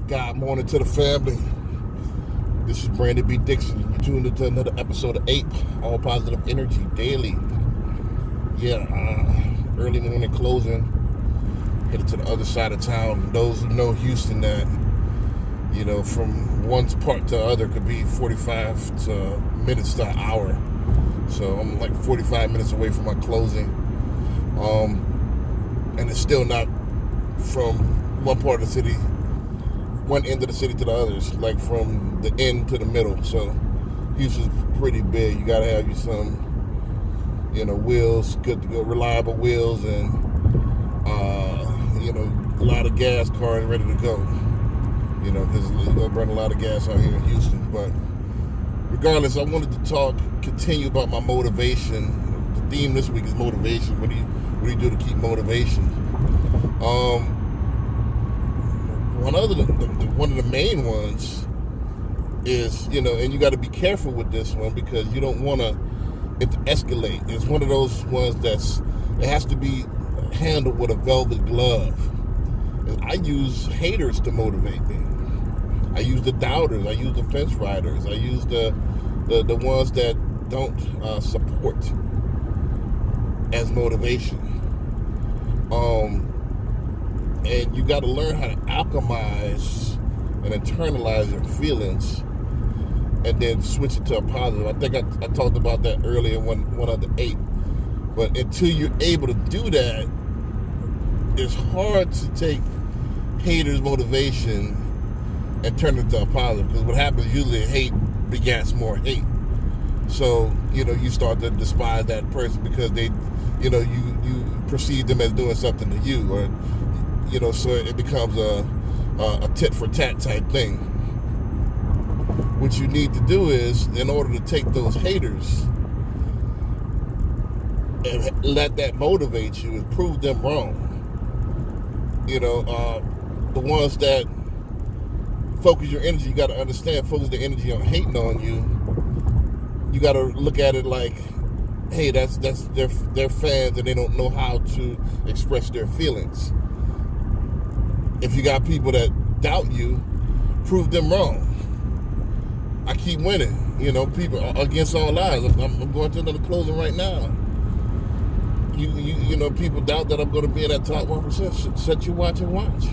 God morning to the family. This is Brandon B. Dixon. You're tuned into another episode of A.P.E, All Positive Energy Daily. Early morning closing. Headed to the other side of town. Those who know Houston, that from one part to the other could be 45 minutes to an hour. So I'm like 45 minutes away from my closing. And it's still not from one part of the city, one end of the city to the others, like from the end to the middle. So Houston's pretty big. You gotta have you some, wheels, good to go, reliable wheels, and a lot of gas cars ready to go. Because you're gonna burn a lot of gas out here in Houston. But regardless, I wanted to continue about my motivation. The theme this week is motivation. What do you do to keep motivation? One of the main ones is, and you got to be careful with this one because you don't want it to escalate. It's one of those ones it has to be handled with a velvet glove. And I use haters to motivate me. I use the doubters. I use the fence riders. I use the ones that don't support as motivation. And you got to learn how to alchemize and internalize your feelings and then switch it to a positive. I think I talked about that earlier in one of the 8. But until you're able to do that, it's hard to take haters' motivation and turn it to a positive. Because what happens usually, hate begets more hate. So, you start to despise that person because they, you perceive them as doing something to you, or so it becomes a tit for tat type thing. What you need to do is, in order to take those haters and let that motivate you, is prove them wrong. The ones that focus your energy, you got to understand, focus the energy on hating on you. You got to look at it like, hey, that's they're fans and they don't know how to express their feelings. If you got people that doubt you, prove them wrong. I keep winning. People against all odds. I'm going to another closing right now. People doubt that I'm going to be in that top 1%. Set your watch and watch.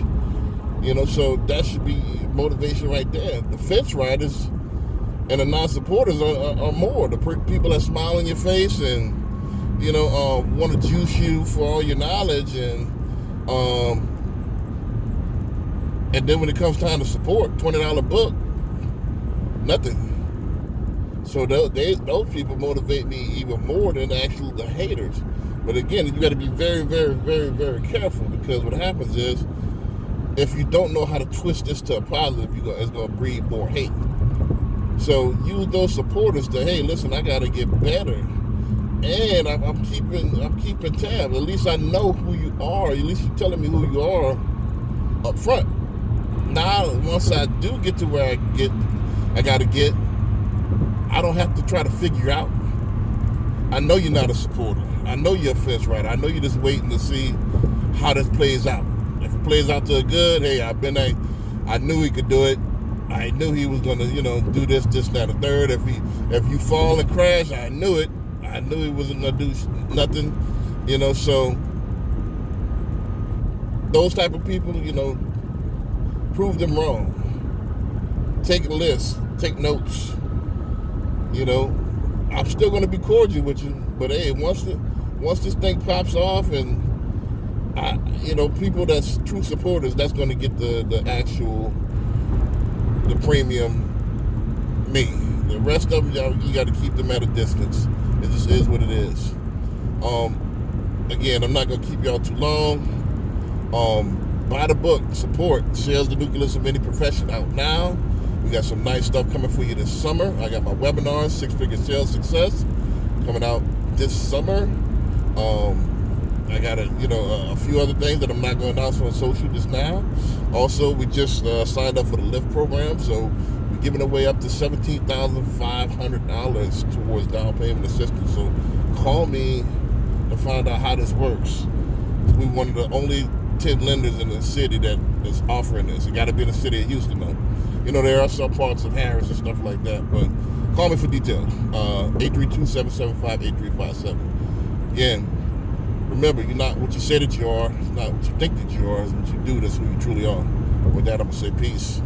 So that should be motivation right there. The fence riders and the non-supporters are more. The people that smile in your face and, want to juice you for all your knowledge and then when it comes time to support, $20 book, nothing. So those people motivate me even more than actually the haters. But again, you got to be very, very, very, very careful, because what happens is, if you don't know how to twist this to a positive, it's going to breed more hate. So use those supporters to, hey, listen, I got to get better, and I'm keeping tabs. At least I know who you are. At least you're telling me who you are up front. Now, once I do get to where I got to get, I don't have to try to figure out. I know you're not a supporter. I know you're a fence rider. I know you're just waiting to see how this plays out. If it plays out to a good, hey, I knew he could do it. I knew he was gonna, do this, that, and the third. If you fall and crash, I knew it. I knew he wasn't gonna do nothing, So those type of people, prove them wrong. Take a list. Take notes. I'm still gonna be cordial with you, but hey, once this thing pops off, and people that's true supporters, that's gonna get the premium me. The rest of them, you got to keep them at a distance. It just is what it is. Again, I'm not gonna keep y'all too long. Buy the book, support Sales the Nucleus of Any Profession, out now. We got some nice stuff coming for you this summer. I got my webinars, 6-Figure Sales Success, coming out this summer. I got a few other things that I'm not going to announce on social just now. Also, we just signed up for the LIFT program, so we're giving away up to $17,500 towards down payment assistance. So call me to find out how this works. We're one of the only 10 lenders in the city that is offering this. It got to be in the city of Houston, though. You know, there are some parts of Harris and stuff like that, but call me for details. 832-775-8357. Again, remember, you're not what you say that you are. It's not what you think that you are. It's what you do. That's who you truly are. With that, I'm going to say peace.